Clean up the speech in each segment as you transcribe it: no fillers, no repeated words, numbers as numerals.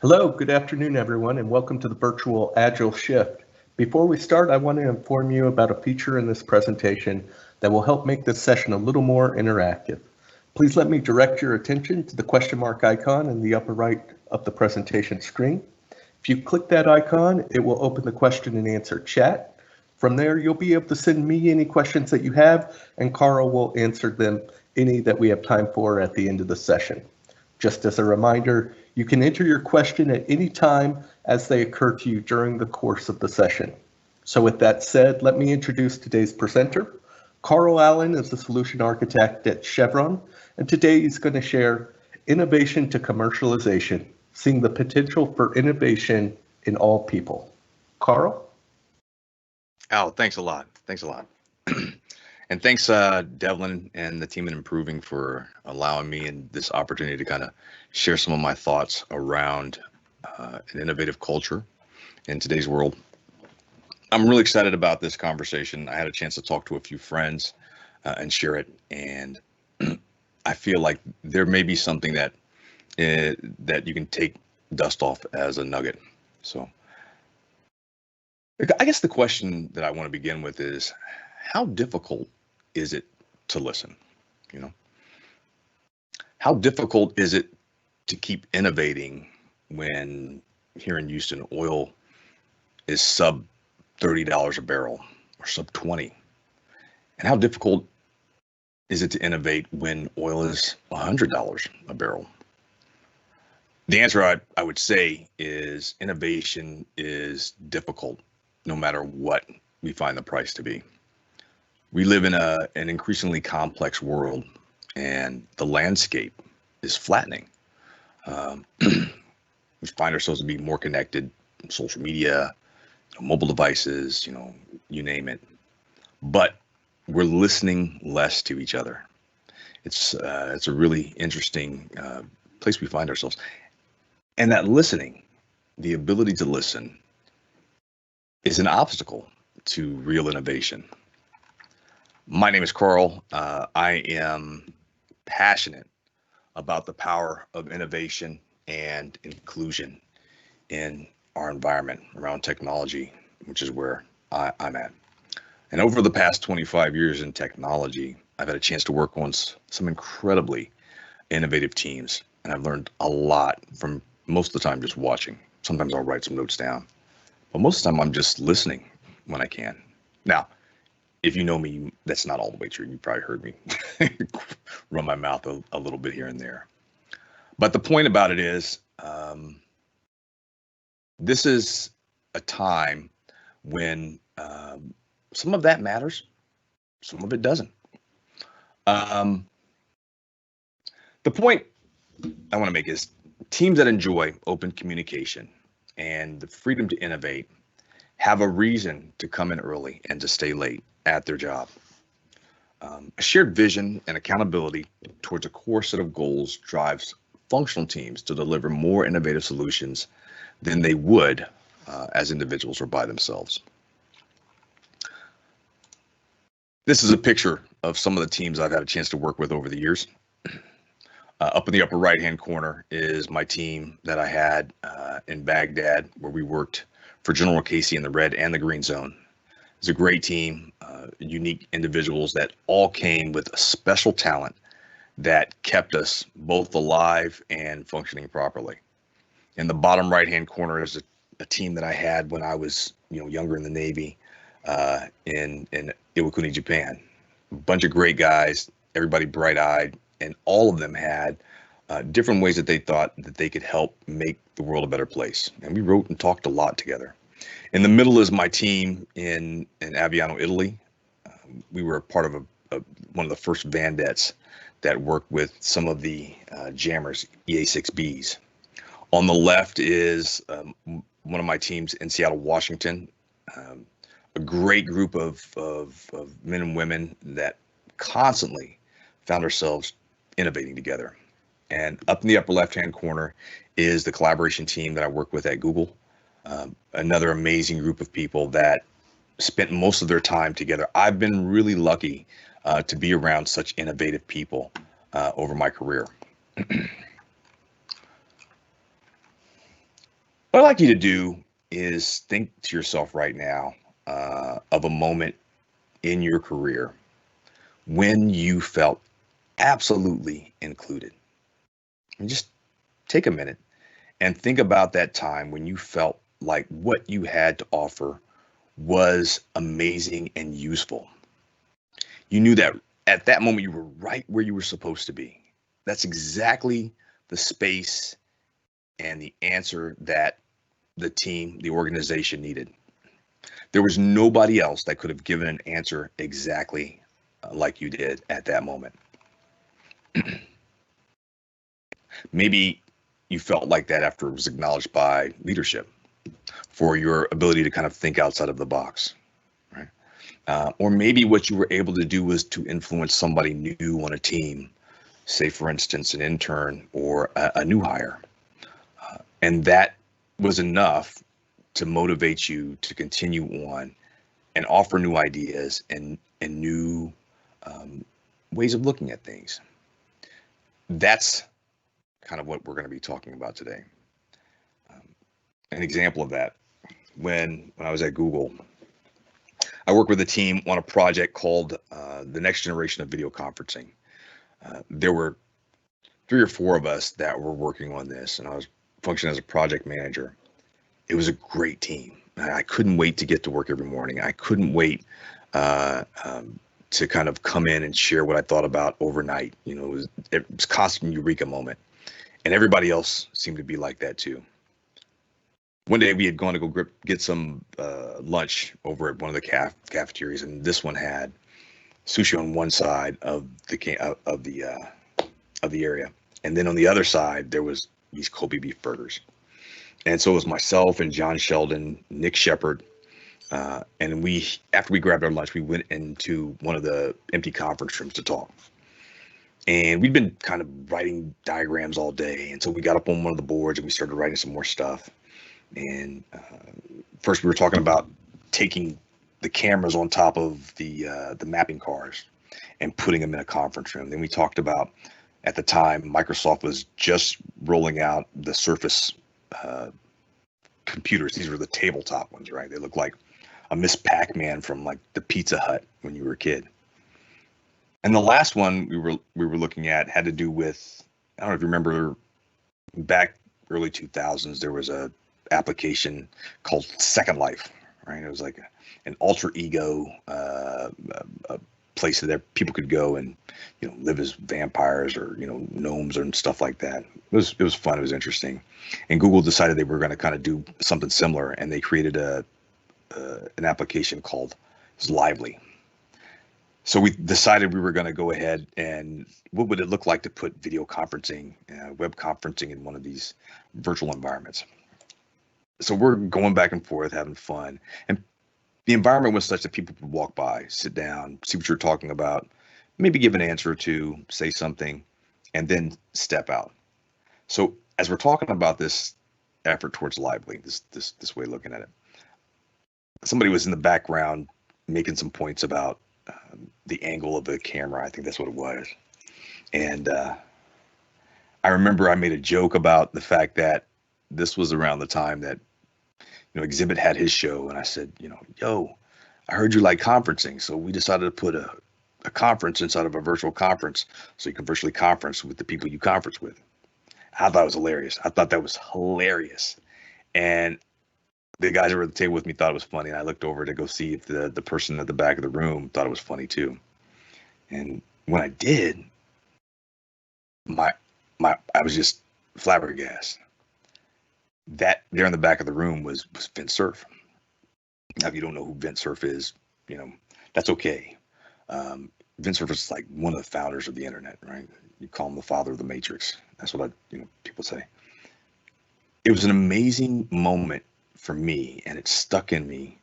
Hello, good afternoon, everyone, and welcome to the virtual Agile Shift. Before we start, I want to inform you about a feature in this presentation that will help make this session a little more interactive. Please let me direct your attention to the question mark icon in the upper right of the presentation screen. If you click that icon, it will open the question and answer chat. From there, you'll be able to send me any questions that you have, and Carl will answer them, any that we have time for at the end of the session. Just as a reminder, you can enter your question at any time as they occur to you during the course of the session. So with that said, let me introduce today's presenter. Carl Allen is the solution architect at Chevron, and today he's going to share innovation to commercialization, seeing the potential for innovation in all people. Carl? Al, thanks a lot. Thanks a lot. And thanks, Devlin and the team at Improving for allowing me and this opportunity to kind of share some of my thoughts around an innovative culture in today's world. I'm really excited about this conversation. I had a chance to talk to a few friends and share it, and I feel like there may be something that that you can take dust off as a nugget. So I guess the question that I want to begin with is, how difficult is it to listen? You know, how difficult is it to keep innovating when here in Houston, oil is sub $30 a barrel or sub 20? And how difficult is it to innovate when oil is $100 a barrel? The answer I would say is innovation is difficult no matter what we find the price to be. We live in an increasingly complex world, and the landscape is flattening. We find ourselves to be more connected, social media, mobile devices, you name it. But we're listening less to each other. It's a really interesting place we find ourselves. And that listening, the ability to listen, is an obstacle to real innovation. My name is Carl. I am passionate about the power of innovation and inclusion in our environment around technology, which is where I'm at. And over the past 25 years in technology, I've had a chance to work on some incredibly innovative teams, and I've learned a lot from most of the time just watching. Sometimes I'll write some notes down, but most of the time I'm just listening when I can. Now, if you know me, that's not all the way true. You probably heard me run my mouth a little bit here and there. But the point about it is, this is a time when some of that matters, some of it doesn't. The point I want to make is teams that enjoy open communication and the freedom to innovate have a reason to come in early and to stay late at their job. A shared vision and accountability towards a core set of goals drives functional teams to deliver more innovative solutions than they would as individuals or by themselves. This is a picture of some of the teams I've had a chance to work with over the years. Up in the upper right-hand corner is my team that I had in Baghdad, where we worked for General Casey in the red and the green zone. It's a great team, unique individuals that all came with a special talent that kept us both alive and functioning properly. In the bottom right-hand corner is a team that I had when I was, younger in the Navy in Iwakuni, Japan. A bunch of great guys, everybody bright-eyed, and all of them had different ways that they thought that they could help make the world a better place. And we wrote and talked a lot together. In the middle is my team in Aviano, Italy. We were part of one of the first Vandettes that worked with some of the jammers, EA-6Bs. On the left is one of my teams in Seattle, Washington. A great group of men and women that constantly found ourselves innovating together. And up in the upper left-hand corner is the collaboration team that I work with at Google. Another amazing group of people that spent most of their time together. I've been really lucky to be around such innovative people over my career. What I'd like you to do is think to yourself right now of a moment in your career when you felt absolutely included. And just take a minute and think about that time when you felt like what you had to offer was amazing and useful. You knew that at that moment you were right where you were supposed to be. That's exactly the space and the answer that the team, the organization needed. There was nobody else that could have given an answer exactly like you did at that moment. Maybe you felt like that after it was acknowledged by leadership for your ability to kind of think outside of the box, right? Or maybe what you were able to do was to influence somebody new on a team, say, for instance, an intern or a new hire. And that was enough to motivate you to continue on and offer new ideas and new ways of looking at things. That's kind of what we're going to be talking about today. An example of that, when I was at Google, I worked with a team on a project called the next generation of video conferencing. There were 3 or 4 of us that were working on this, and I was functioning as a project manager. It was a great team. I couldn't wait to get to work every morning. I couldn't wait to kind of come in and share what I thought about overnight. You know, it was constant eureka moment, and everybody else seemed to be like that too. One day we had gone to go get some lunch over at one of the cafeterias, and this one had sushi on one side of the area, and then on the other side there was these Kobe beef burgers. And so it was myself and John Sheldon, Nick Shepard, and after we grabbed our lunch, we went into one of the empty conference rooms to talk. And we'd been kind of writing diagrams all day, and so we got up on one of the boards and we started writing some more stuff. And first we were talking about taking the cameras on top of the mapping cars and putting them in a conference room. Then we talked about, at the time, Microsoft was just rolling out the Surface computers. These were the tabletop ones, right? They looked like a Miss Pac-Man from like the Pizza Hut when you were a kid. And the last one we were looking at had to do with, I don't know if you remember, back early 2000s, there was a application called Second Life, right? It was like an alter ego place that people could go and, you know, live as vampires or, you know, gnomes and stuff like that. It was fun. It was interesting. And Google decided they were going to kind of do something similar, and they created an application called Lively. So we decided we were going to go ahead and what would it look like to put video conferencing, web conferencing in one of these virtual environments. So we're going back and forth, having fun. And the environment was such that people would walk by, sit down, see what you're talking about, maybe give an answer or two, say something, and then step out. So as we're talking about this effort towards Lively, this way of looking at it, somebody was in the background making some points about the angle of the camera. I think that's what it was. And I remember I made a joke about the fact that this was around the time that, you know, Exhibit had his show, and I said, you know, yo, I heard you like conferencing, so we decided to put a conference inside of a virtual conference so you can virtually conference with the people you conference with. I thought it was hilarious. I thought that was hilarious. And the guys who were at the table with me thought it was funny, and I looked over to go see if the person at the back of the room thought it was funny too. And when I did, I was just flabbergasted. That there in the back of the room was Vint Cerf. Now, if you don't know who Vint Cerf is, you know, that's okay. Vint Cerf is like one of the founders of the internet, right? You call him the father of the matrix. That's what people say. It was an amazing moment for me, and it stuck in me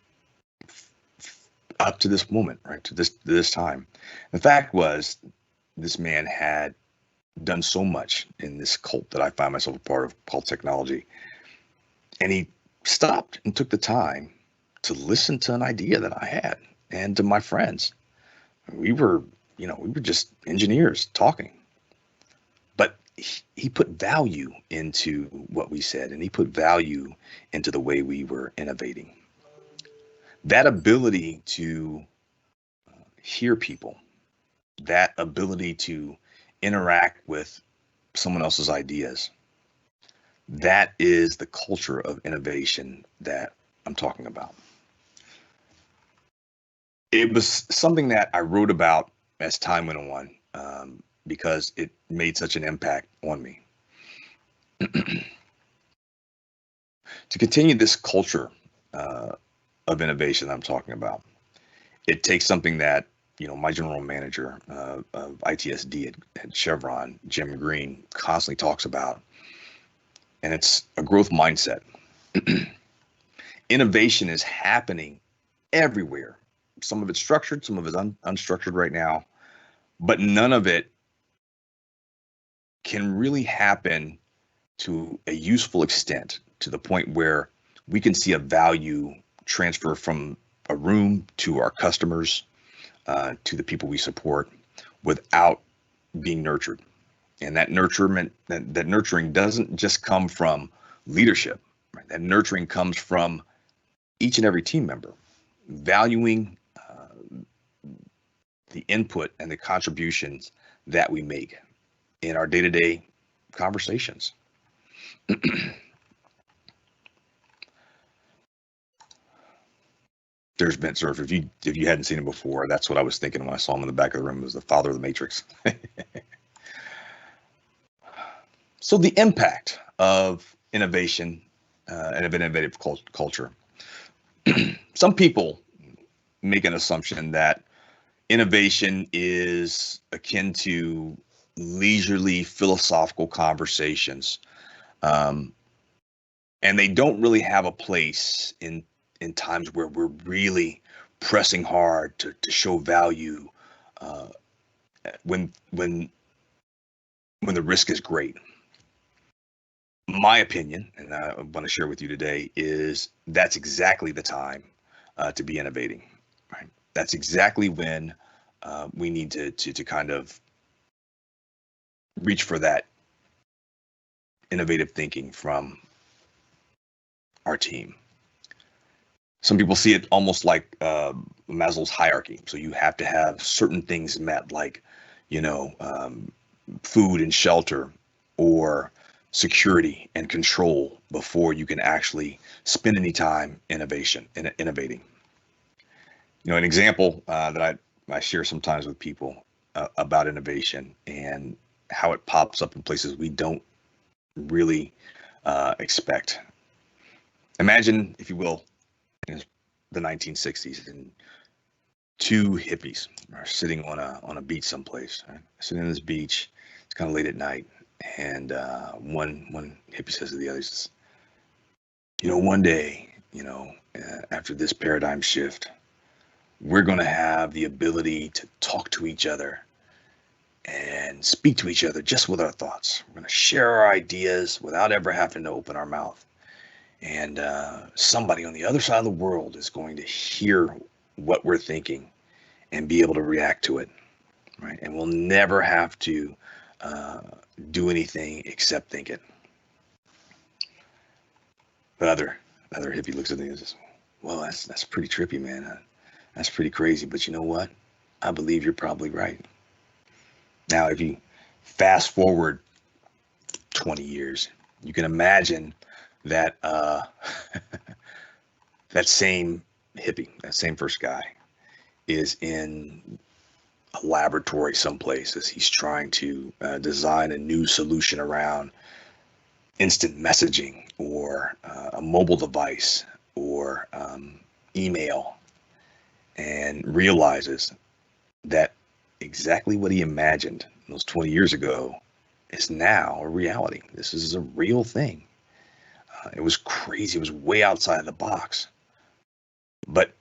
up to this moment, right? To this time. The fact was, this man had done so much in this cult that I find myself a part of called technology. And he stopped and took the time to listen to an idea that I had and to my friends. We were just engineers talking. But he put value into what we said, and he put value into the way we were innovating. That ability to hear people, that ability to interact with someone else's ideas, that is the culture of innovation that I'm talking about. It was something that I wrote about as time went on, because it made such an impact on me. To continue this culture of innovation that I'm talking about, it takes something that, my general manager of ITSD at Chevron, Jim Green, constantly talks about, and it's a growth mindset. Innovation is happening everywhere. Some of it's structured, some of it's unstructured right now, but none of it can really happen to a useful extent, to the point where we can see a value transfer from a room to our customers, to the people we support, without being nurtured. And that nurturing doesn't just come from leadership, right? That nurturing comes from each and every team member, valuing the input and the contributions that we make in our day-to-day conversations. There's Ben Cerf. If you hadn't seen him before, that's what I was thinking when I saw him in the back of the room. It was the father of the Matrix. So the impact of innovation and of innovative culture. Some people make an assumption that innovation is akin to leisurely philosophical conversations, and they don't really have a place in times where we're really pressing hard to show value, when the risk is great. My opinion, and I want to share with you today, is that's exactly the time to be innovating. Right? That's exactly when we need to kind of reach for that innovative thinking from our team. Some people see it almost like Maslow's hierarchy. So you have to have certain things met, like, food and shelter, or security and control, before you can actually spend any time innovating. An example that I share sometimes with people about innovation and how it pops up in places we don't really expect. Imagine, if you will, in the 1960s, and two hippies are sitting on a beach someplace. Right? Sitting on this beach, it's kind of late at night, and one hippie says to the others, one day, after this paradigm shift, we're going to have the ability to talk to each other and speak to each other just with our thoughts. We're going to share our ideas without ever having to open our mouth. And somebody on the other side of the world is going to hear what we're thinking and be able to react to it, right? And we'll never have to do anything except think it. But other hippie looks at me and says, "Well, that's pretty trippy, man. That's pretty crazy. But you know what? I believe you're probably right." Now, if you fast forward 20 years, you can imagine that that same hippie, that same first guy, is in a laboratory someplace as he's trying to design a new solution around instant messaging, or a mobile device, or email, and realizes that exactly what he imagined those 20 years ago is now a reality. This is a real thing. It was crazy. It was way outside of the box, but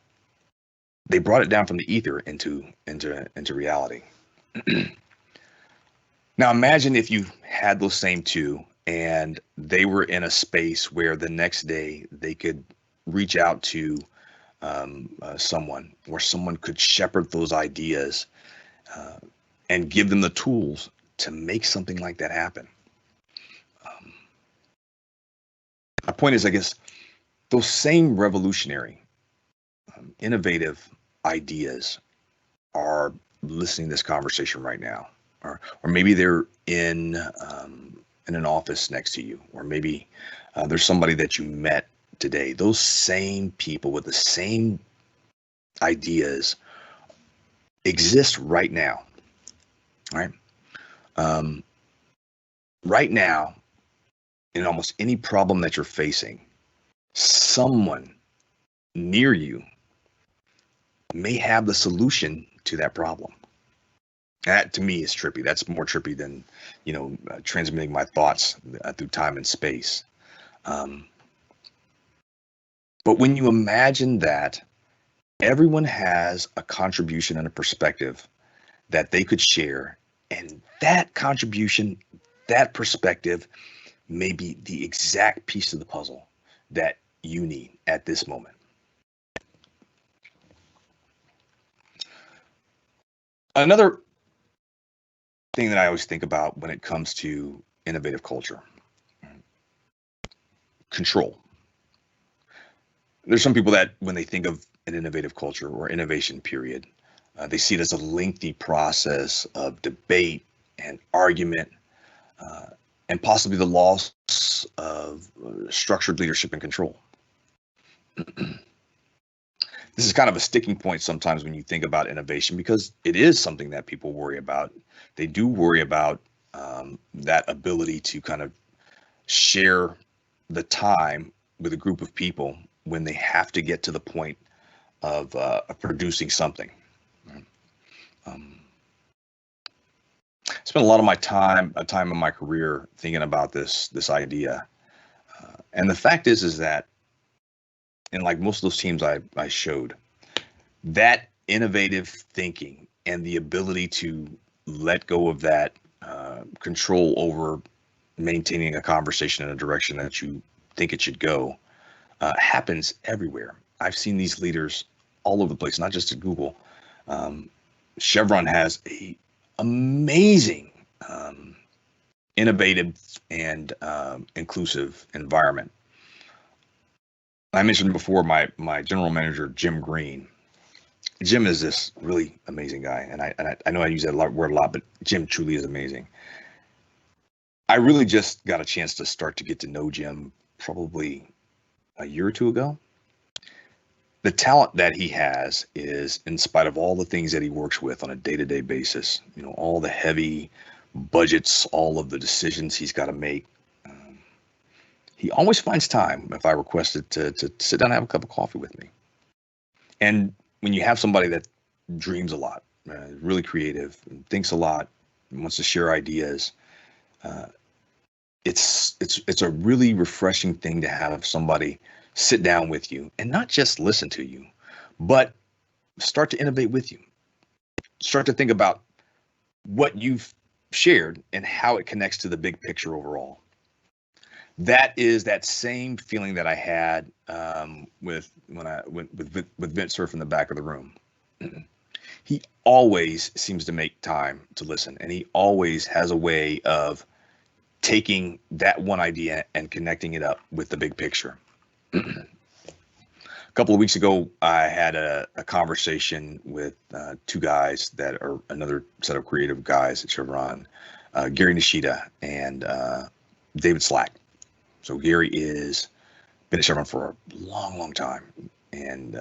they brought it down from the ether into reality. Now imagine if you had those same two, and they were in a space where the next day they could reach out to someone, or someone could shepherd those ideas and give them the tools to make something like that happen. My point is, I guess, those same revolutionary, innovative ideas are listening to this conversation right now, or maybe they're in an office next to you, or maybe there's somebody that you met today. Those same people with the same ideas exist right now, right? Right now, in almost any problem that you're facing, someone near you may have the solution to that problem. That to me is trippy. That's more trippy than, transmitting my thoughts through time and space. But when you imagine that everyone has a contribution and a perspective that they could share, and that contribution, that perspective may be the exact piece of the puzzle that you need at this moment. Another thing that I always think about when it comes to innovative culture, control. There's some people that when they think of an innovative culture or innovation period, they see it as a lengthy process of debate and argument, and possibly the loss of structured leadership and control. This is kind of a sticking point sometimes when you think about innovation, because it is something that people worry about. They do worry about that ability to kind of share the time with a group of people when they have to get to the point of producing something. I spent a lot of my time in my career thinking about this idea, and the fact is that, and like most of those teams I showed, that innovative thinking and the ability to let go of that control over maintaining a conversation in a direction that you think it should go happens everywhere. I've seen these leaders all over the place, not just at Google. Chevron has a amazing innovative and inclusive environment. I mentioned before my general manager, Jim Green. Jim is this really amazing guy, and I know I use that word a lot, but Jim truly is amazing. I really just got a chance to start to get to know Jim probably a year or two ago. The talent that he has is, in spite of all the things that he works with on a day-to-day basis, all the heavy budgets, all of the decisions he's got to make, he always finds time, if I request it, to sit down and have a cup of coffee with me. And when you have somebody that dreams a lot, really creative, and thinks a lot, and wants to share ideas, it's a really refreshing thing to have somebody sit down with you and not just listen to you, but start to innovate with you. Start to think about what you've shared and how it connects to the big picture overall. That is that same feeling that I had with Vince Cerf in the back of the room. He always seems to make time to listen, and he always has a way of taking that one idea and connecting it up with the big picture. A couple of weeks ago, I had a conversation with two guys that are another set of creative guys at Chevron, Gary Nishida and David Slack. So Gary is been at Chevron for a long, long time, and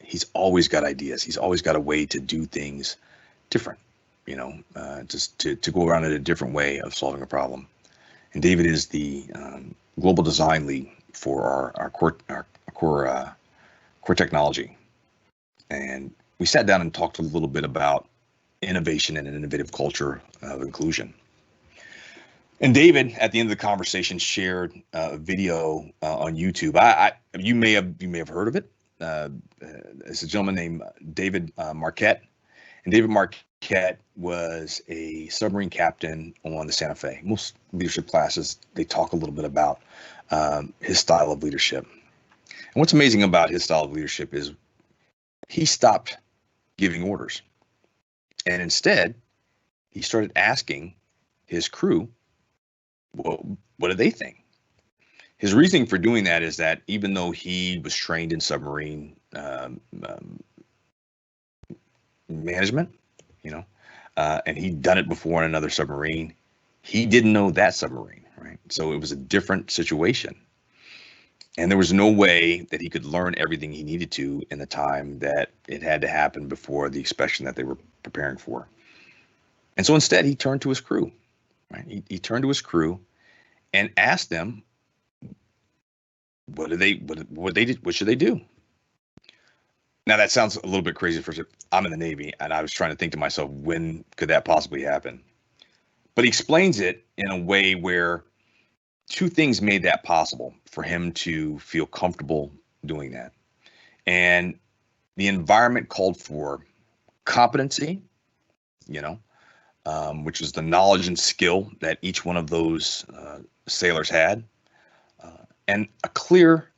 he's always got ideas. He's always got a way to do things different, just to go around it a different way of solving a problem. And David is the global design lead for our core technology. And we sat down and talked a little bit about innovation and an innovative culture of inclusion. And David, at the end of the conversation, shared a video on YouTube. You may have heard of it. It's a gentleman named David Marquette. And David Marquette was a submarine captain on the Santa Fe. Most leadership classes, they talk a little bit about his style of leadership. And what's amazing about his style of leadership is he stopped giving orders. And instead, he started asking his crew, well, what do they think? His reasoning for doing that is that even though he was trained in submarine management, and he'd done it before in another submarine, he didn't know that submarine, right? So it was a different situation. And there was no way that he could learn everything he needed to in the time that it had to happen before the inspection that they were preparing for. And so instead, he turned to his crew, right? He turned to his crew and asked them, what should they do? Now that sounds a little bit crazy. I'm in the Navy, and I was trying to think to myself, when could that possibly happen? But he explains it in a way where two things made that possible for him to feel comfortable doing that. And the environment called for competency, which is the knowledge and skill that each one of those sailors had, and a clear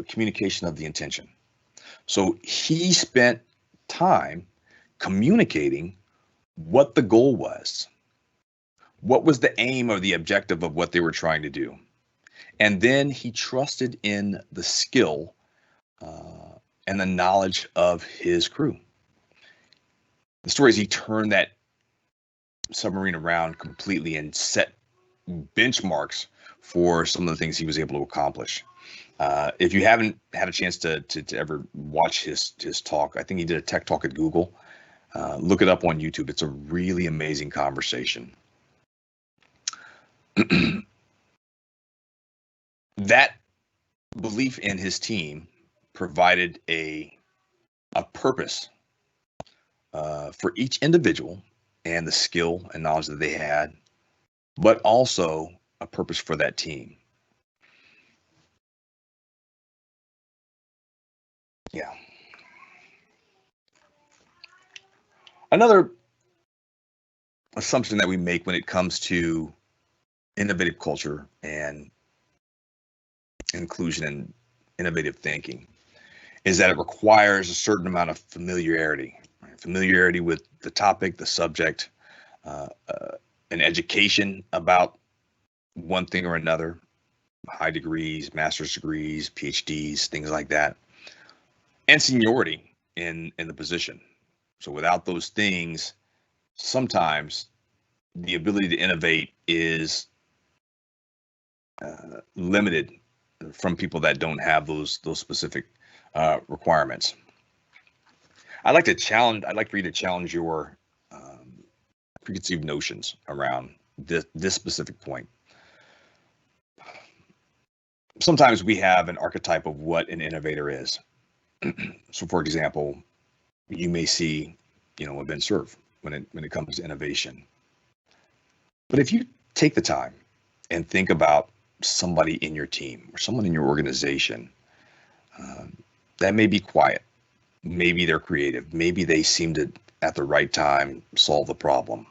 communication of the intention. So he spent time communicating what the goal was. What was the aim or the objective of what they were trying to do? And then he trusted in the skill and the knowledge of his crew. The story is he turned that submarine around completely and set benchmarks for some of the things he was able to accomplish. If you haven't had a chance to ever watch his talk, I think he did a tech talk at Google. Look it up on YouTube. It's a really amazing conversation. That belief in his team provided a purpose for each individual and the skill and knowledge that they had, but also a purpose for that team. Yeah. Another assumption that we make when it comes to innovative culture and inclusion and innovative thinking is that it requires a certain amount of familiarity, right? Familiarity with the topic, the subject, an education about one thing or another, high degrees, master's degrees, PhDs, things like that, and seniority in the position. So without those things, sometimes the ability to innovate is limited from people that don't have those specific requirements. I'd like for you to challenge your preconceived notions around this specific point. Sometimes we have an archetype of what an innovator is. So, for example, you may see, a Ben Serve when it comes to innovation. But if you take the time and think about somebody in your team or someone in your organization that may be quiet, maybe they're creative, maybe they seem to, at the right time, solve the problem.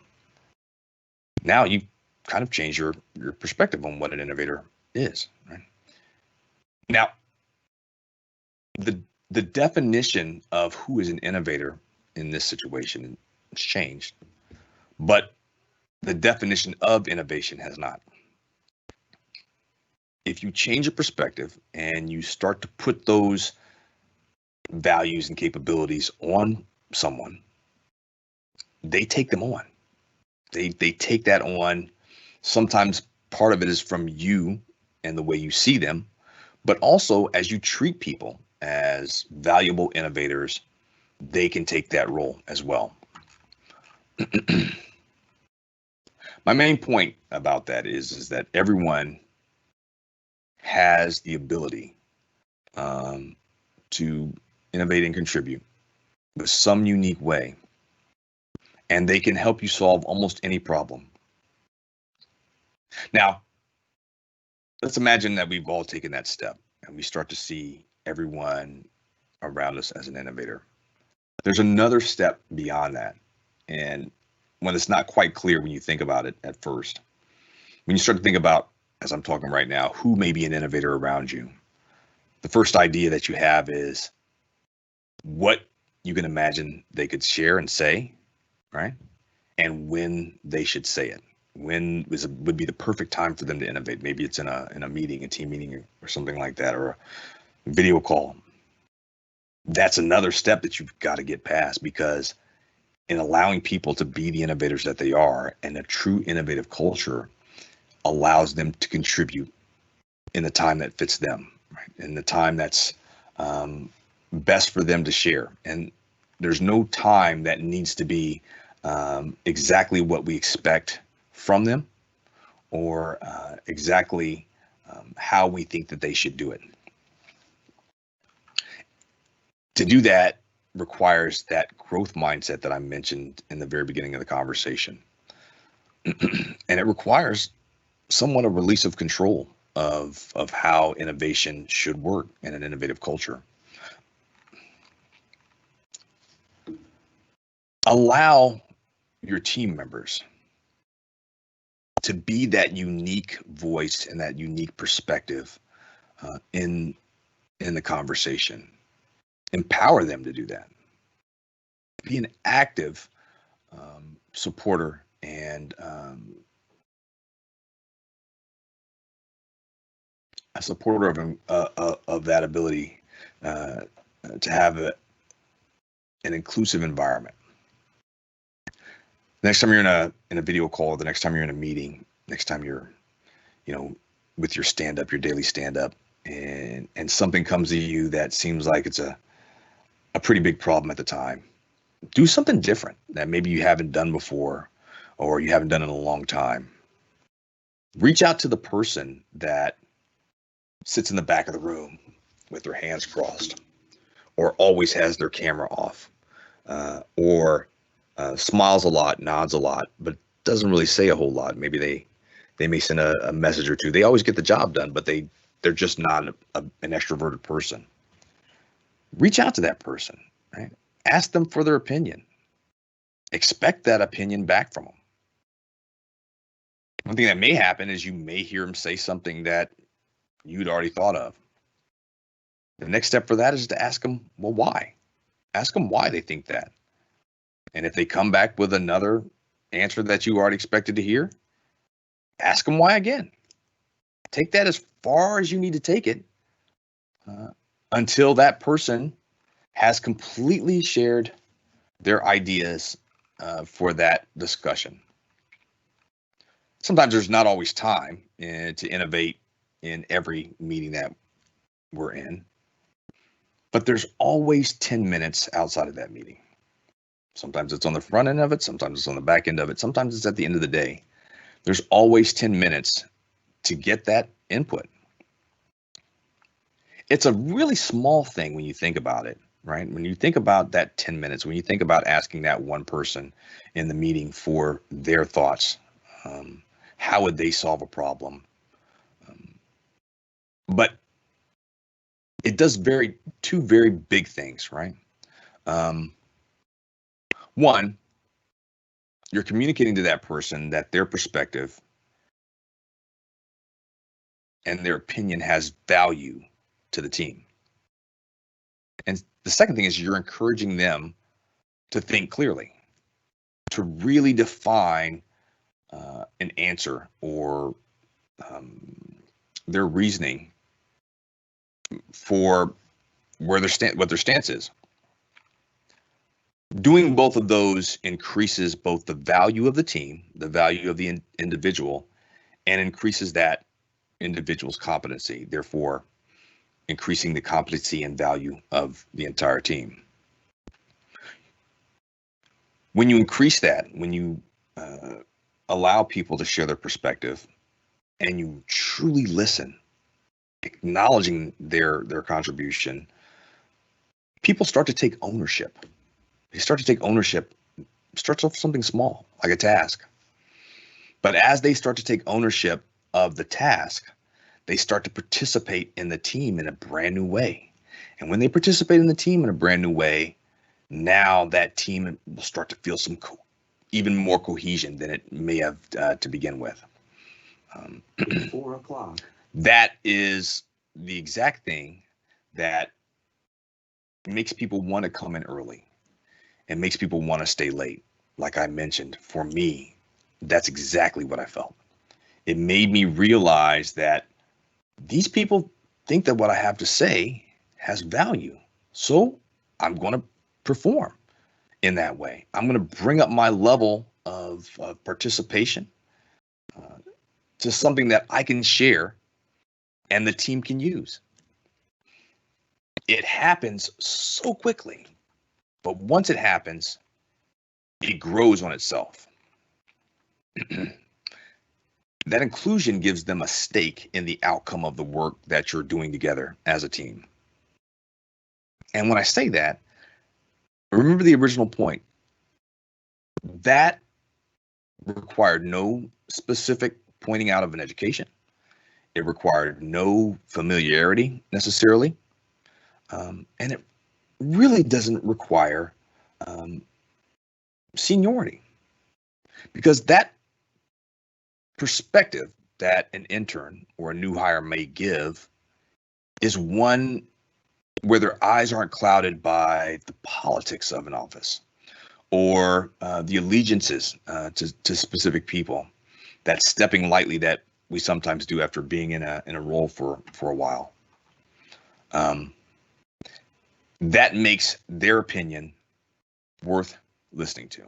Now you kind of change your perspective on what an innovator is, right? Now, the definition of who is an innovator in this situation has changed, but the definition of innovation has not. If you change your perspective and you start to put those values and capabilities on someone, they take them on. They take that on. Sometimes part of it is from you and the way you see them, but also as you treat people as valuable innovators, they can take that role as well. My main point about that is that everyone has the ability to innovate and contribute with some unique way, and they can help you solve almost any problem. Now, let's imagine that we've all taken that step and we start to see everyone around us as an innovator. There's another step beyond that, and when it's not quite clear when you think about it at first, when you start to think about, as I'm talking right now, who may be an innovator around you, the first idea that you have is what you can imagine they could share and say, right? And when they should say it. would be the perfect time for them to innovate. Maybe it's in a meeting, a team meeting or something like that, or a video call. That's another step that you've got to get past, because in allowing people to be the innovators that they are, and a true innovative culture allows them to contribute in the time that fits them, right? In the time that's best for them to share. And there's no time that needs to be exactly what we expect from them, or exactly how we think that they should do it. To do that requires that growth mindset that I mentioned in the very beginning of the conversation. And it requires somewhat a release of control of how innovation should work in an innovative culture. Allow your team members to be that unique voice and that unique perspective in the conversation. Empower them to do that. Be an active supporter and a supporter of that ability to have an inclusive environment. Next time you're in a video call, the next time you're in a meeting, next time you're, with your stand-up, your daily stand-up, and something comes to you that seems like it's a pretty big problem at the time, do something different that maybe you haven't done before, or you haven't done in a long time. Reach out to the person that sits in the back of the room with their hands crossed, or always has their camera off, or smiles a lot, nods a lot, but doesn't really say a whole lot. Maybe they may send a message or two. They always get the job done, but they're just not an extroverted person. Reach out to that person, right? Ask them for their opinion. Expect that opinion back from them. One thing that may happen is you may hear them say something that you'd already thought of. The next step for that is to ask them, well, why? Ask them why they think that. And if they come back with another answer that you already expected to hear, ask them why again. Take that as far as you need to take it until that person has completely shared their ideas for that discussion. Sometimes there's not always time to innovate in every meeting that we're in, but there's always 10 minutes outside of that meeting. Sometimes it's on the front end of it, sometimes it's on the back end of it, sometimes it's at the end of the day. There's always 10 minutes to get that input. It's a really small thing when you think about it, right? When you think about that 10 minutes, when you think about asking that one person in the meeting for their thoughts, how would they solve a problem? But it does two very big things, right? One, you're communicating to that person that their perspective and their opinion has value to the team. And the second thing is you're encouraging them to think clearly, to really define an answer or their reasoning for what their stance is. Doing both of those increases both the value of the team, the value of the individual, and increases that individual's competency, therefore increasing the competency and value of the entire team. When you increase that, when you allow people to share their perspective and you truly listen, acknowledging their contribution, people start to take ownership. They start to take ownership. Starts off something small, like a task. But as they start to take ownership of the task, they start to participate in the team in a brand new way. And when they participate in the team in a brand new way, now that team will start to feel some even more cohesion than it may have to begin with. 4 o'clock. That is the exact thing that makes people want to come in early and makes people want to stay late. Like I mentioned, for me, that's exactly what I felt. It made me realize that these people think that what I have to say has value. So I'm going to perform in that way. I'm going to bring up my level of participation to something that I can share and the team can use. It happens so quickly, but once it happens, it grows on itself. That inclusion gives them a stake in the outcome of the work that you're doing together as a team. And when I say that, remember the original point. That required no specific pointing out of an education. It required no familiarity necessarily. And it really doesn't require seniority, because that perspective that an intern or a new hire may give is one where their eyes aren't clouded by the politics of an office or the allegiances to specific people. That stepping lightly that we sometimes do after being in a role for a while. That makes their opinion worth listening to.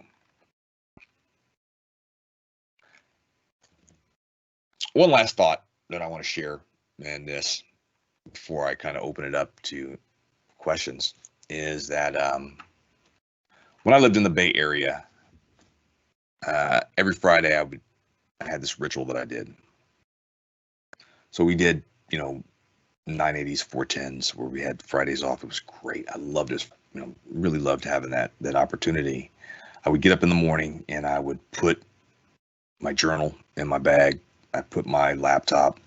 One last thought that I want to share in this before I kind of open it up to questions is that when I lived in the Bay Area, every Friday I had this ritual that I did. So we did, 980s, 410s, where we had Fridays off. It was great. I loved it. Really loved having that opportunity. I would get up in the morning and I would put my journal in my bag. I put my laptop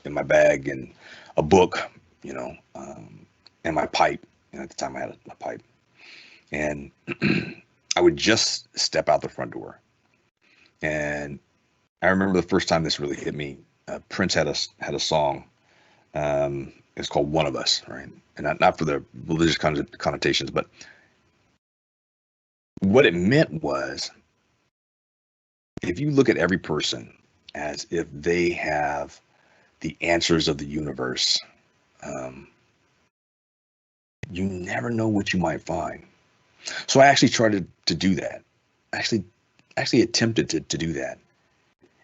in my bag and a book, and my pipe. At the time I had a pipe. And I would just step out the front door. And I remember the first time this really hit me. Prince had a song. It's called "One of Us," right? And not for the religious connotations, but what it meant was, if you look at every person as if they have the answers of the universe, you never know what you might find. So I actually tried to do that. Actually attempted to do that.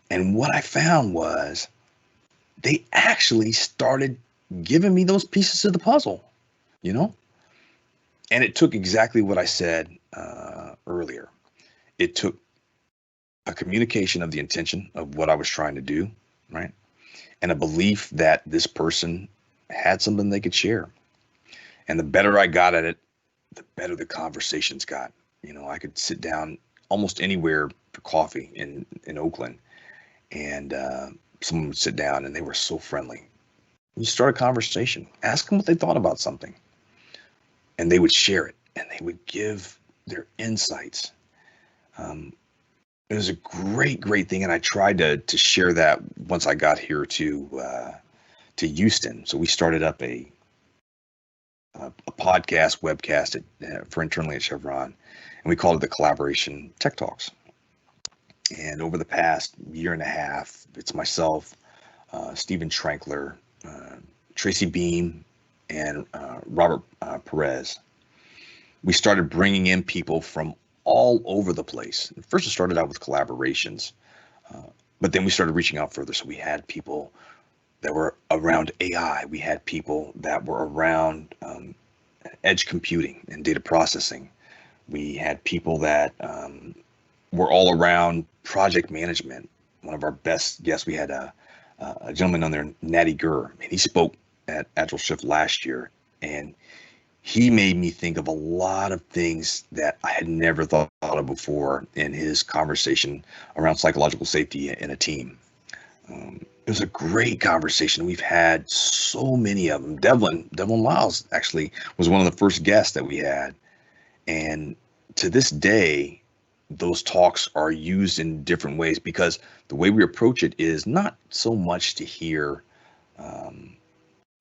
And what I found was they actually started giving me those pieces of the puzzle, And it took exactly what I said earlier. It took a communication of the intention of what I was trying to do, right? And a belief that this person had something they could share. And the better I got at it, the better the conversations got. I could sit down almost anywhere for coffee in Oakland, and someone would sit down and they were so friendly. You start a conversation, ask them what they thought about something, and they would share it and they would give their insights. It was a great thing, and I tried to share that once I got here to Houston. So we started up a podcast, webcast for internally at Chevron, and we called it the Collaboration Tech Talks. And over the past year and a half, it's myself, Stephen Trankler, Tracy Beam, and Robert Perez. We started bringing in people from all over the place. First, it started out with collaborations, but then we started reaching out further. So we had people that were around AI. We had people that were around edge computing and data processing. We had people that were all around project management. One of our best guests, we had a gentleman on there, Natty Gurr, and he spoke at Agile Shift last year, and he made me think of a lot of things that I had never thought of before in his conversation around psychological safety in a team. It was a great conversation. We've had so many of them. Devlin Lyles actually was one of the first guests that we had. And to this day, those talks are used in different ways, because the way we approach it is not so much to hear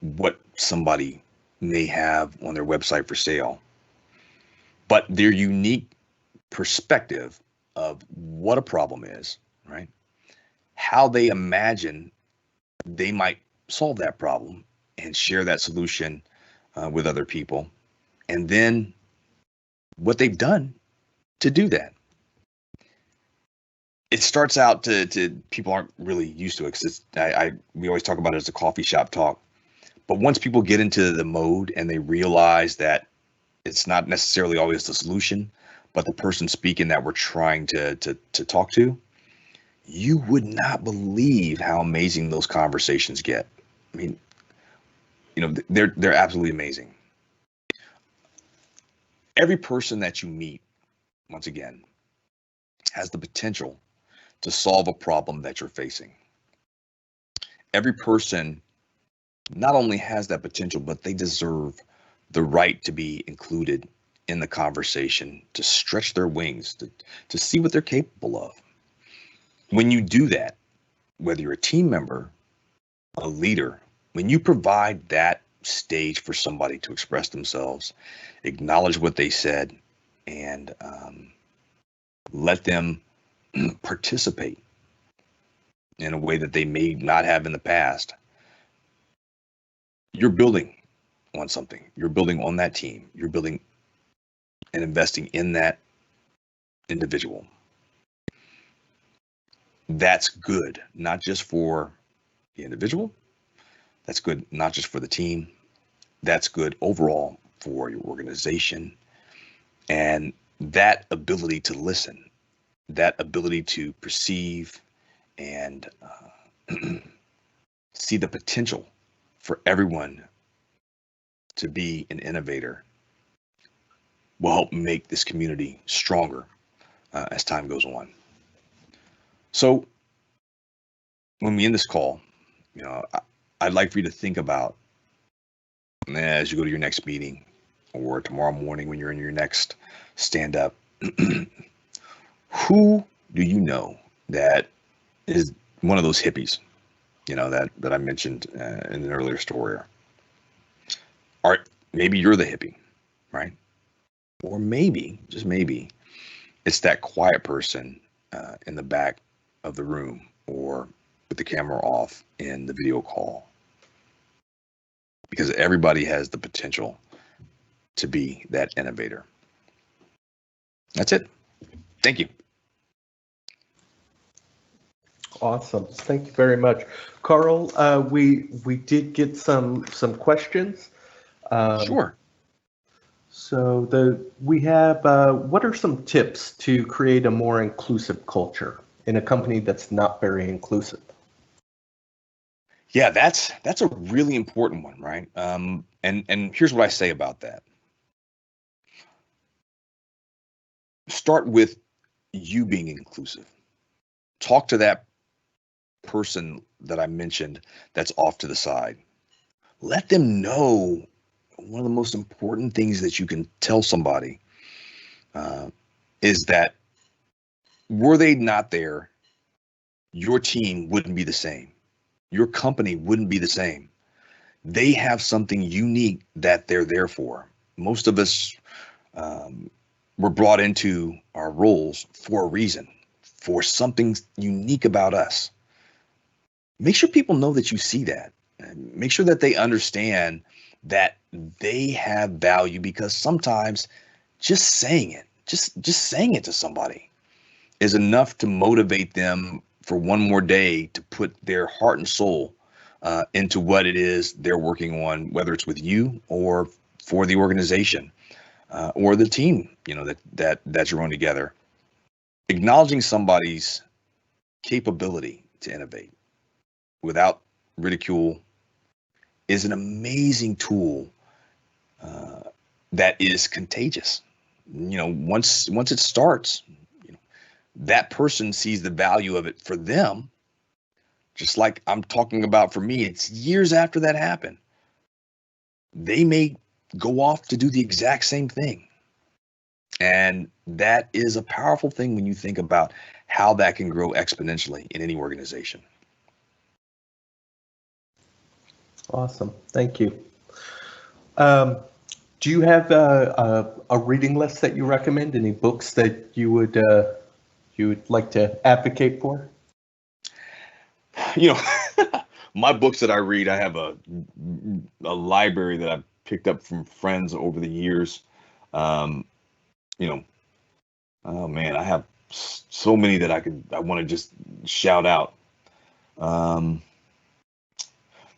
what somebody may have on their website for sale, but their unique perspective of what a problem is, right? How they imagine they might solve that problem and share that solution with other people, and then what they've done to do that. It starts out to people aren't really used to it, because we always talk about it as a coffee shop talk. But once people get into the mode and they realize that it's not necessarily always the solution, but the person speaking that we're trying to talk to, you would not believe how amazing those conversations get. I mean, they're absolutely amazing. Every person that you meet, once again, has the potential to solve a problem that you're facing. Every person not only has that potential, but they deserve the right to be included in the conversation, to stretch their wings, to see what they're capable of. When you do that, whether you're a team member, a leader, when you provide that stage for somebody to express themselves, acknowledge what they said, and let them participate in a way that they may not have in the past, you're building on something. You're building on that team. You're building and investing in that individual. That's good, not just for the individual. That's good, not just for the team. That's good overall for your organization. And that ability to listen, that ability to perceive and see the potential for everyone to be an innovator will help make this community stronger as time goes on. So when we end this call, I'd like for you to think about, as you go to your next meeting or tomorrow morning when you're in your next stand up, who do you know that is one of those hippies, that I mentioned in an earlier story? Or maybe you're the hippie, right? Or maybe, just maybe, it's that quiet person in the back of the room or with the camera off in the video call. Because everybody has the potential to be that innovator. That's it. Thank you. Awesome. Thank you very much. Carl, we did get some questions. Sure. So we have, what are some tips to create a more inclusive culture in a company that's not very inclusive? Yeah, that's a really important one, right? And here's what I say about that. Start with you being inclusive. Talk to that person that I mentioned that's off to the side. Let them know one of the most important things that you can tell somebody is that were they not there, your team wouldn't be the same. Your company wouldn't be the same. They have something unique that they're there for. Most of us were brought into our roles for a reason, for something unique about us. Make sure people know that you see that. Make sure that they understand that they have value, because sometimes just saying it, just saying it to somebody is enough to motivate them for one more day to put their heart and soul into what it is they're working on, whether it's with you or for the organization or the team, that you're on together. Acknowledging somebody's capability to innovate without ridicule is an amazing tool that is contagious. Once it starts, that person sees the value of it for them, just like I'm talking about for me. It's years after that happened. They may go off to do the exact same thing. And that is a powerful thing when you think about how that can grow exponentially in any organization. Awesome. Thank you. Do you have a reading list that you recommend? Any books that you would like to advocate for? you know, my books that I read, I have a library that I've picked up from friends over the years. You know, oh man, I have so many that I want to just shout out.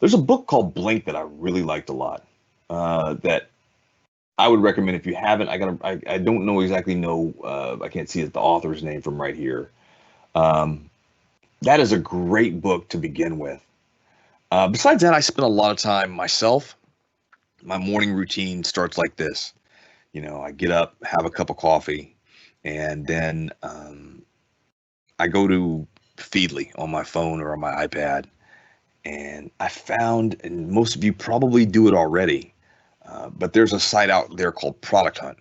There's a book called Blink that I really liked a lot. That I would recommend if you haven't. I don't know exactly I can't see the author's name from right here. That is a great book to begin with. Besides that, I spend a lot of time myself. My morning routine starts like this. You know, I get up, have a cup of coffee, and then I go to Feedly on my phone or on my iPad. And I found, and most of you probably do it already, but there's a site out there called Product Hunt.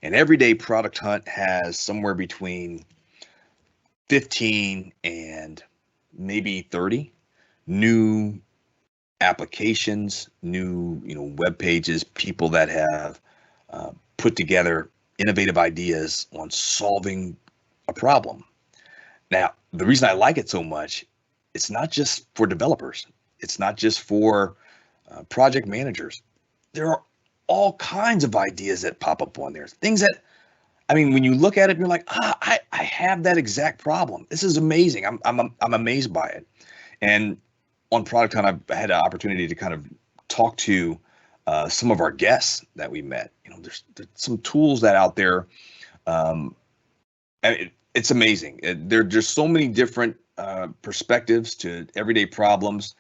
And every day Product Hunt has somewhere between 15 and maybe 30 new applications, new web pages, people that have put together innovative ideas on solving a problem. Now, the reason I like it so much, it's not just for developers. It's not just for project managers. There are all kinds of ideas that pop up on there. Things that, I mean, when you look at it, you're like, I have that exact problem. This is amazing. I'm amazed by it. And on Product Hunt, I've had an opportunity to kind of talk to some of our guests that we met. There's some tools that out there. It's amazing. There are just so many different perspectives to everyday problems.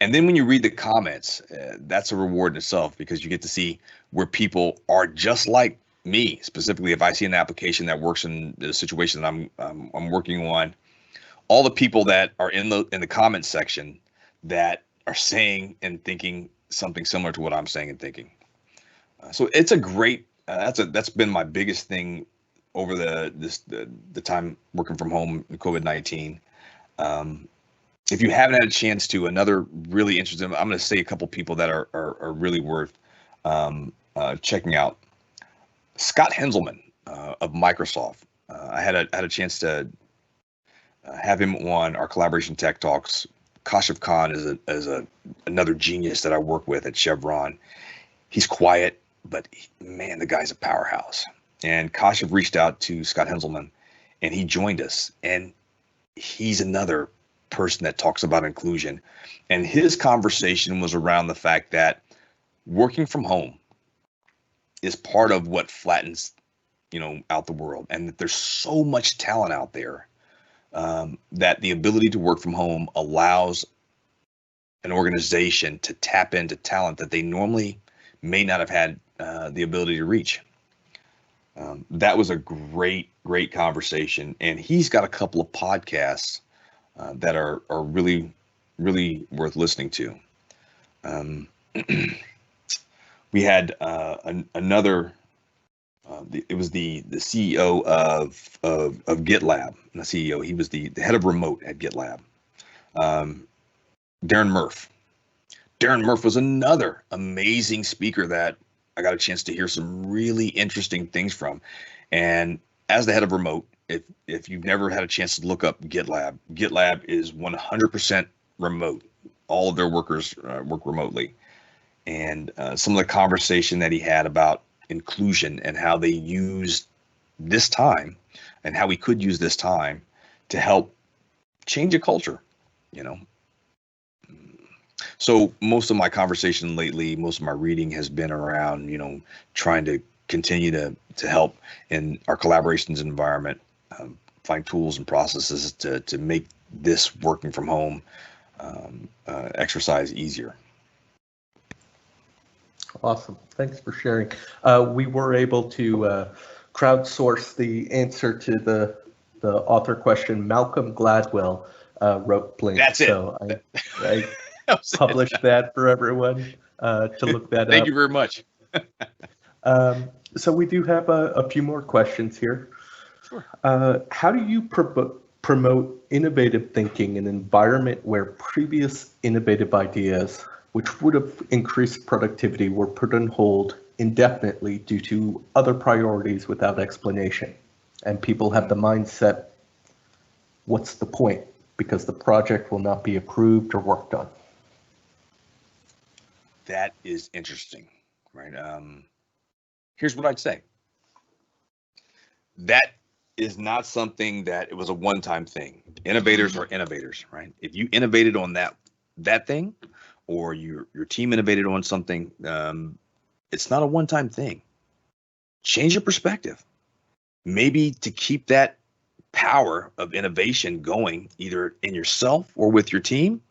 And then when you read the comments, that's a reward in itself, because you get to see where people are just like me. Specifically, if I see an application that works in the situation that I'm working on, all the people that are in the comment section that are saying and thinking something similar to what I'm saying and thinking. So it's a great. That's been my biggest thing over the time working from home, COVID-19. If you haven't had a chance to, another really interesting, I'm going to say a couple people that are really worth checking out. Scott Henselman of Microsoft. I had a chance to have him on our Collaboration Tech Talks. Kashif Khan is another genius that I work with at Chevron. He's quiet, but man, the guy's a powerhouse. And Kashif reached out to Scott Henselman, and he joined us. And he's another person that talks about inclusion. And his conversation was around the fact that working from home is part of what flattens, out the world, and that there's so much talent out there that the ability to work from home allows an organization to tap into talent that they normally may not have had the ability to reach. That was a great conversation, and he's got a couple of podcasts that are really, really worth listening to. We had another. It was the CEO of GitLab, not CEO. He was the head of remote at GitLab. Darren Murph. Darren Murph was another amazing speaker that I got a chance to hear some really interesting things from. And as the head of remote, if you've never had a chance to look up GitLab is 100% remote. All of their workers work remotely. And some of the conversation that he had about inclusion and how they used this time and how we could use this time to help change a culture, So most of my conversation lately, most of my reading has been around, trying to continue to help in our collaborations environment, find tools and processes to make this working from home exercise easier. Awesome. Thanks for sharing. We were able to crowdsource the answer to the author question. Malcolm Gladwell wrote Blink. That's it. So I published that for everyone to look that up. Thank you very much. So we do have a few more questions here. Sure. How do you promote innovative thinking in an environment where previous innovative ideas, which would have increased productivity, were put on hold indefinitely due to other priorities without explanation? And people have the mindset, what's the point? because the project will not be approved or worked on? That is interesting, right? Here's what I'd say. That is not something that it was a one-time thing. Innovators are innovators, right? If you innovated on that thing, or your team innovated on something, it's not a one-time thing. Change your perspective. Maybe to keep that power of innovation going, either in yourself or with your team,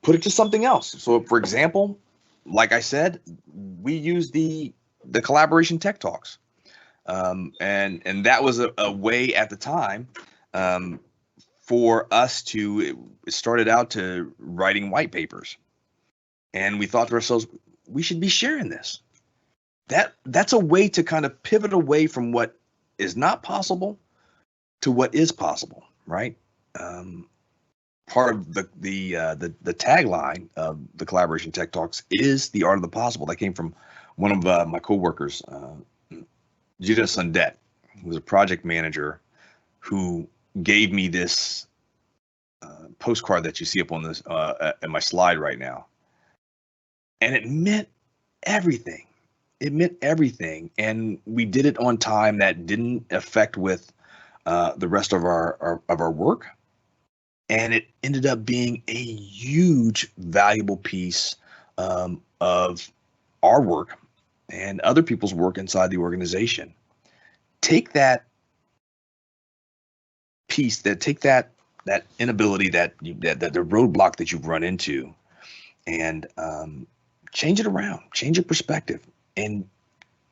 put it to something else. So, for example, like I said, we use the collaboration tech talks, and that was a way at the time for us to. It started out to writing white papers, and we thought to ourselves, we should be sharing this. That's a way to kind of pivot away from what is not possible to what is possible, right? Part of the tagline of the collaboration tech talks is the art of the possible. That came from one of my coworkers, Jita Sundet, who was a project manager, who gave me this postcard that you see up on this in my slide right now, and it meant everything. It meant everything, and we did it on time. That didn't affect with the rest of our work, and it ended up being a huge, valuable piece of our work and other people's work inside the organization. Take that piece, take that inability, that the roadblock that you've run into, and change it around, change your perspective, and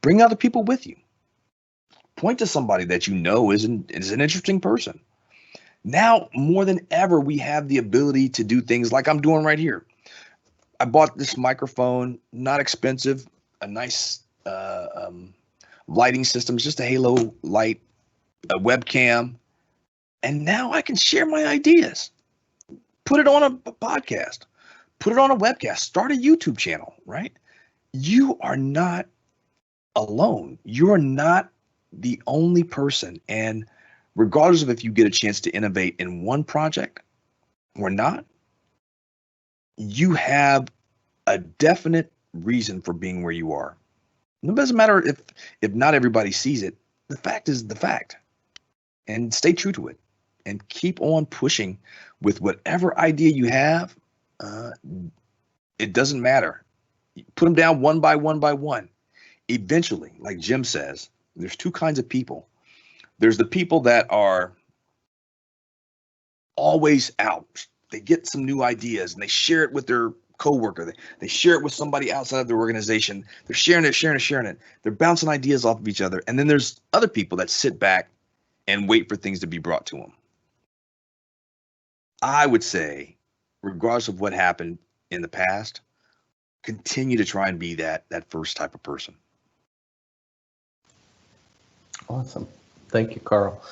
bring other people with you. Point to somebody that you know is an interesting person. Now, more than ever, we have the ability to do things like I'm doing right here. I bought this microphone, not expensive, a nice lighting system, just a halo light, a webcam, and now I can share my ideas. Put it on a podcast, put it on a webcast, start a YouTube channel, right? You are not alone. You're not the only person. And regardless of if you get a chance to innovate in one project or not, you have a definite reason for being where you are. It doesn't matter if not everybody sees it. The fact is the fact. And stay true to it. And keep on pushing with whatever idea you have. It doesn't matter. Put them down one by one by one. Eventually, like Jim says, there's two kinds of people. There's the people that are always out. They get some new ideas and they share it with their coworker. They share it with somebody outside of their organization. They're sharing it. They're bouncing ideas off of each other. And then there's other people that sit back and wait for things to be brought to them. I would say, regardless of what happened in the past, continue to try and be that first type of person. Awesome. Thank you, Carl.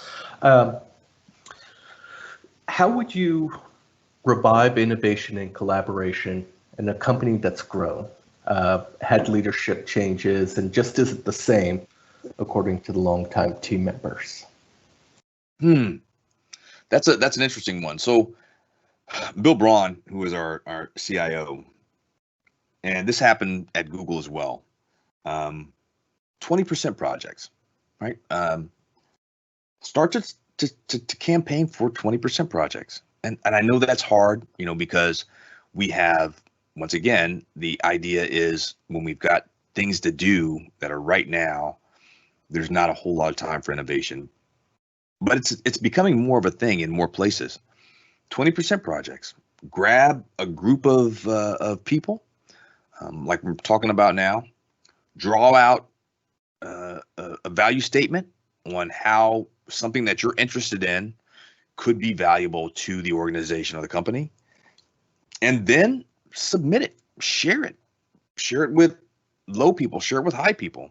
How would you revive innovation and collaboration in a company that's grown, had leadership changes, and just isn't the same according to the longtime team members? That's an interesting one. So Bill Braun, who is our CIO, and this happened at Google as well, 20% projects, right? Start to campaign for 20% projects. And I know that's hard, because we have, once again, the idea is when we've got things to do that are right now, there's not a whole lot of time for innovation. But it's becoming more of a thing in more places. 20% projects. Grab a group of people, like we're talking about now. Draw out a value statement on how something that you're interested in could be valuable to the organization or the company, and then submit it. Share it with low people. Share it with high people.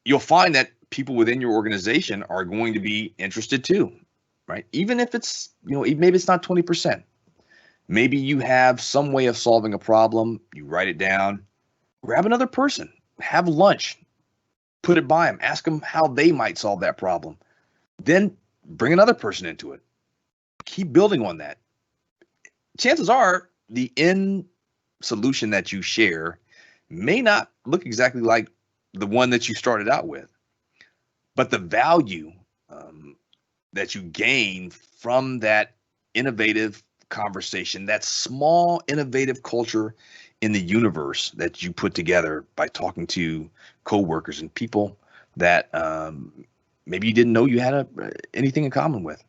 You'll find that people within your organization are going to be interested too, right? Even if it's, maybe it's not 20%. Maybe you have some way of solving a problem. You write it down, grab another person, have lunch, put it by them, ask them how they might solve that problem. Then bring another person into it. keep building on that. Chances are the end solution that you share may not look exactly like the one that you started out with, but the value that you gain from that innovative conversation, that small innovative culture in the universe that you put together by talking to coworkers and people that maybe you didn't know you had anything in common with,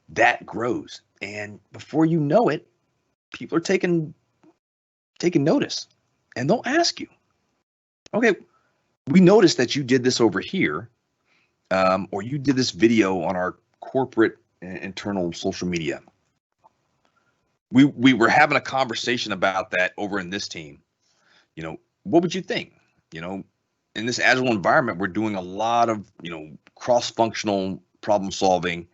that grows. And before you know it, people are taking notice, and they'll ask you, okay, we noticed that you did this over here, or you did this video on our corporate internal social media. We were having a conversation about that over in this team. You know, what would you think? You know, in this agile environment, we're doing a lot of, cross-functional problem solving.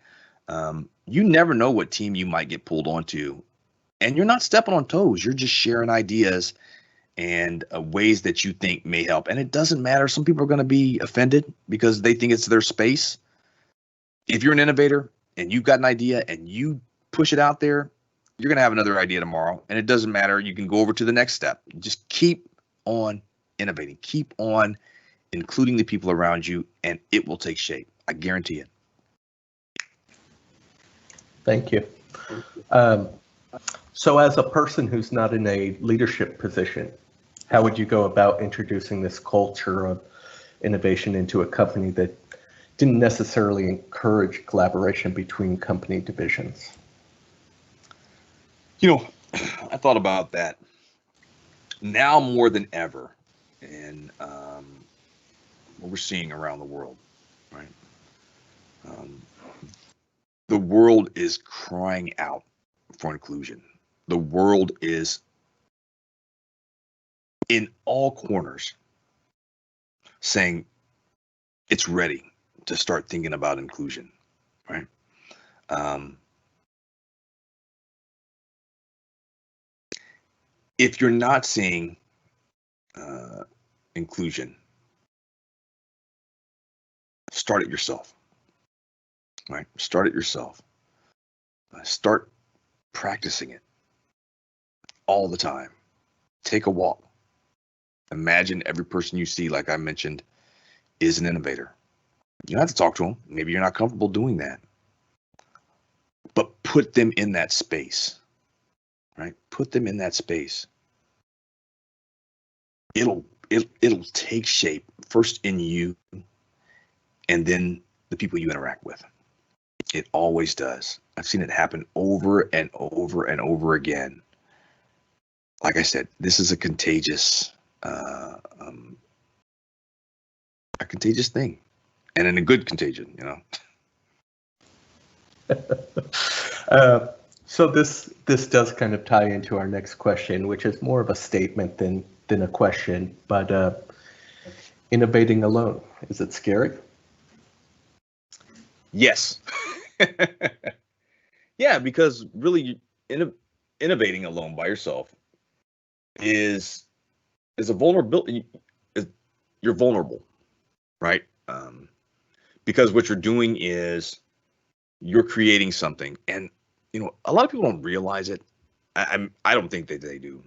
You never know what team you might get pulled onto, and you're not stepping on toes. You're just sharing ideas and ways that you think may help. And it doesn't matter. Some people are going to be offended because they think it's their space. If you're an innovator and you've got an idea and you push it out there, you're going to have another idea tomorrow. And it doesn't matter. You can go over to the next step. Just keep on innovating. Keep on including the people around you, and it will take shape. I guarantee it. Thank you. So as a person who's not in a leadership position, how would you go about introducing this culture of innovation into a company that didn't necessarily encourage collaboration between company divisions? I thought about that now more than ever, and what we're seeing around the world, right? The world is crying out for inclusion. The world is in all corners saying it's ready to start thinking about inclusion, right? If you're not seeing inclusion, start it yourself, right? Start it yourself. Start practicing it all the time. Take a walk. Imagine every person you see, like I mentioned, is an innovator. You don't have to talk to them. Maybe you're not comfortable doing that. But put them in that space, right? Put them in that space. It'll take shape first in you and then the people you interact with. It always does. I've seen it happen over and over and over again. Like I said, this is a contagious thing, and in a good contagion, So this does kind of tie into our next question, which is more of a statement than a question, but innovating alone, is it scary? Yes. Yeah, because really innovating alone by yourself is a vulnerability. You're vulnerable, right? Because what you're doing is you're creating something, and a lot of people don't realize it. I don't think that they do.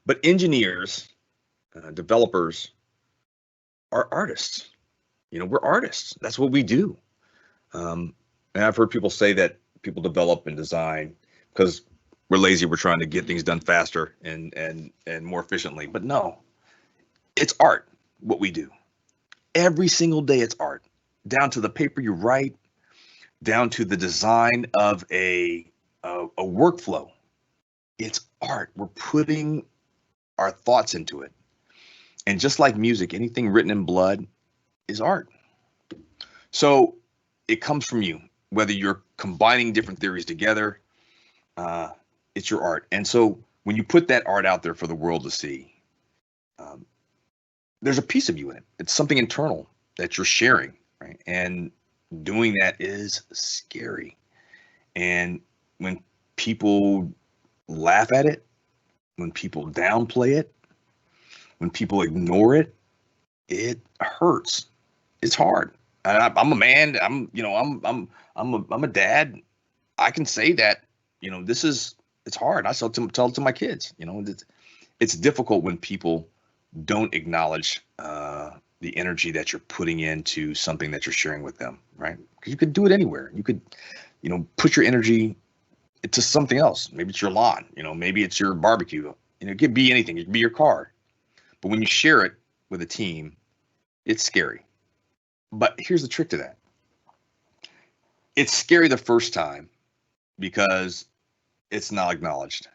But engineers, developers are artists. We're artists. That's what we do. And I've heard people say that people develop and design because we're lazy. We're trying to get things done faster and more efficiently. But no, it's art, what we do. Every single day it's art, down to the paper you write, down to the design of a workflow. It's art. We're putting our thoughts into it. And just like music, anything written in blood is art. So it comes from you, whether you're combining different theories together, it's your art. And so when you put that art out there for the world to see, there's a piece of you in it. It's something internal that you're sharing, right? And doing that is scary. And when people laugh at it, when people downplay it, when people ignore it, it hurts. It's hard. I'm a man. I'm a dad. I can say that, it's hard. I still tell it to my kids, it's difficult when people don't acknowledge the energy that you're putting into something that you're sharing with them, right? Because you could do it anywhere. You could, put your energy into something else. Maybe it's your lawn, maybe it's your barbecue. It could be anything. It could be your car. But when you share it with a team, it's scary. But here's the trick to that. It's scary the first time because it's not acknowledged.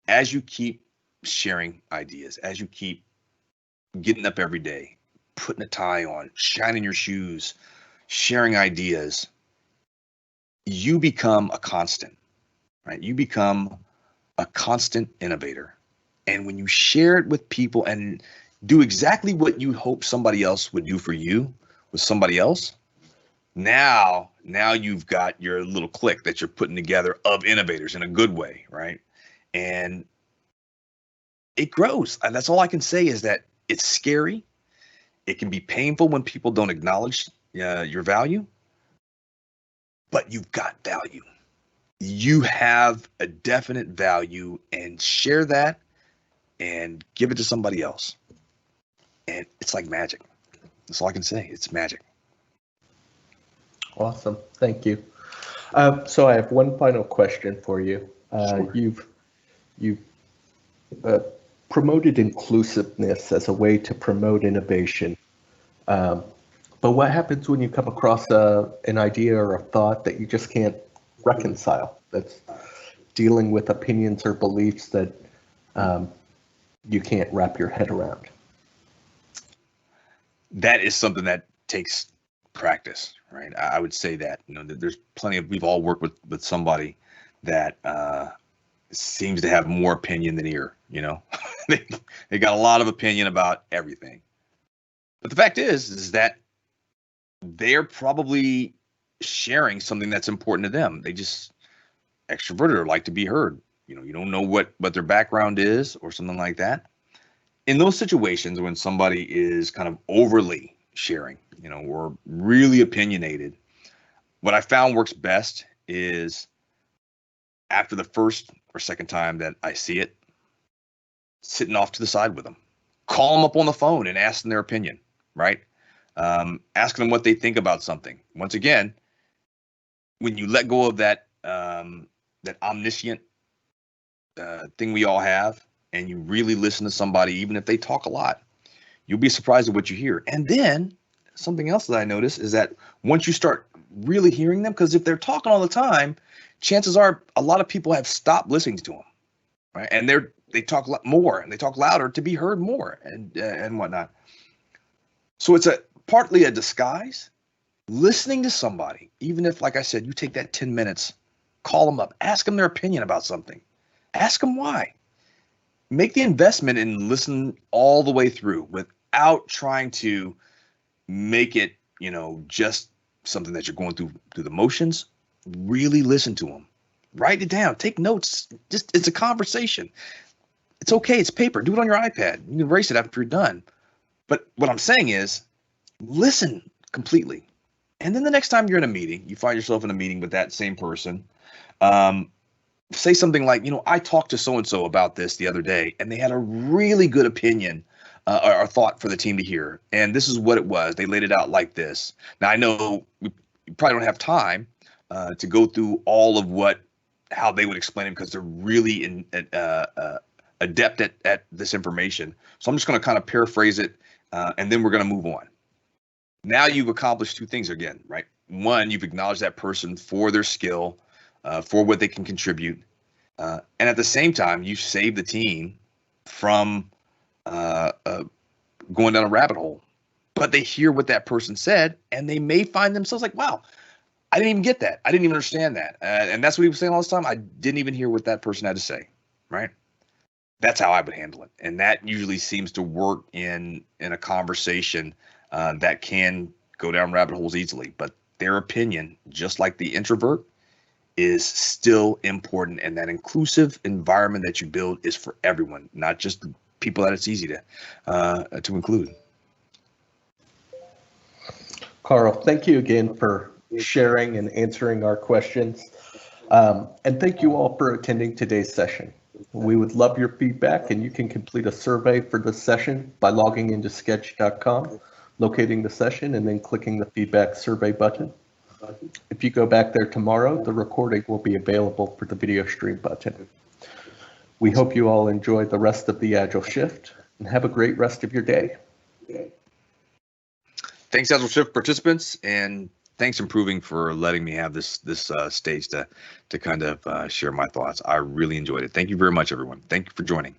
As you keep sharing ideas, as you keep getting up every day, putting a tie on, shining your shoes, sharing ideas, you become a constant, right? You become a constant innovator. And when you share it with people and do exactly what you hope somebody else would do for you with somebody else, now you've got your little clique that you're putting together of innovators in a good way, right? And it grows. And that's all I can say is that it's scary. It can be painful when people don't acknowledge your value, but you've got value. You have a definite value, and share that and give it to somebody else. And it's like magic. That's all I can say. It's magic. Awesome. Thank you. So I have one final question for you. Sure. You've promoted inclusiveness as a way to promote innovation. But what happens when you come across an idea or a thought that you just can't reconcile, that's dealing with opinions or beliefs that you can't wrap your head around? That is something that takes practice, right? I would say that, there's plenty of, we've all worked with somebody that seems to have more opinion than ear, they got a lot of opinion about everything. But the fact is that they're probably sharing something that's important to them. They just extroverted or like to be heard. You don't know what their background is or something like that. In those situations when somebody is kind of overly sharing, or really opinionated, what I found works best is after the first or second time that I see it, sitting off to the side with them, call them up on the phone and ask them their opinion, right? Asking them what they think about something. Once again, when you let go of that omniscient thing we all have, and you really listen to somebody, even if they talk a lot, you'll be surprised at what you hear. And then something else that I notice is that once you start really hearing them, because if they're talking all the time, chances are a lot of people have stopped listening to them, right? And they talk more and they talk louder to be heard more and whatnot. So it's partly a disguise. Listening to somebody, even if, like I said, you take that 10 minutes, call them up, ask them their opinion about something, ask them why. Make the investment and listen all the way through without trying to make it, just something that you're going through the motions. Really listen to them. Write it down. Take notes. It's a conversation. It's okay. It's paper. Do it on your iPad. You can erase it after you're done. But what I'm saying is listen completely. And then the next time you're in a meeting, you find yourself in a meeting with that same person, say something like, I talked to so-and-so about this the other day, and they had a really good opinion or thought for the team to hear. And this is what it was. They laid it out like this. Now, I know we probably don't have time to go through all of how they would explain it, because they're really adept at this information. So I'm just going to kind of paraphrase it, and then we're going to move on. Now you've accomplished two things again, right? One, you've acknowledged that person for their skill, for what they can contribute. And at the same time, you save the team from going down a rabbit hole. But they hear what that person said, and they may find themselves like, wow, I didn't even get that. I didn't even understand that. And that's what he was saying all this time. I didn't even hear what that person had to say, right? That's how I would handle it. And that usually seems to work in a conversation that can go down rabbit holes easily. But their opinion, just like the introvert, is still important. And that inclusive environment that you build is for everyone, not just the people that it's easy to include. Carl, thank you again for sharing, and answering our questions. And thank you all for attending today's session. We would love your feedback, and you can complete a survey for this session by logging into sketch.com, locating the session, and then clicking the feedback survey button. If you go back there tomorrow, the recording will be available for the video stream button. We hope you all enjoy the rest of the Agile Shift and have a great rest of your day. Thanks, Agile Shift participants, and thanks Improving for letting me have this stage to kind of share my thoughts. I really enjoyed it. Thank you very much, everyone. Thank you for joining.